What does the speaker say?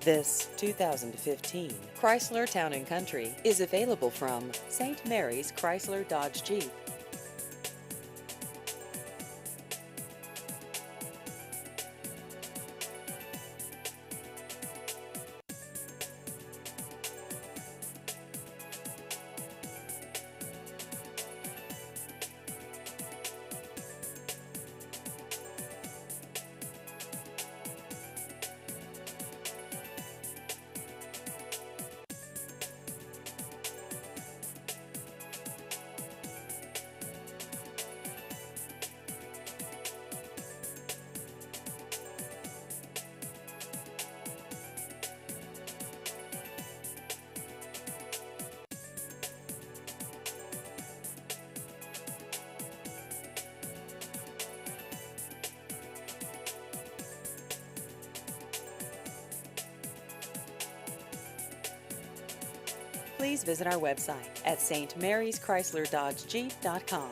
This 2015 Chrysler Town & Country is available from St. Mary's Chrysler Dodge Jeep. Please visit our website at stmaryschrysler.dodgejeep.com.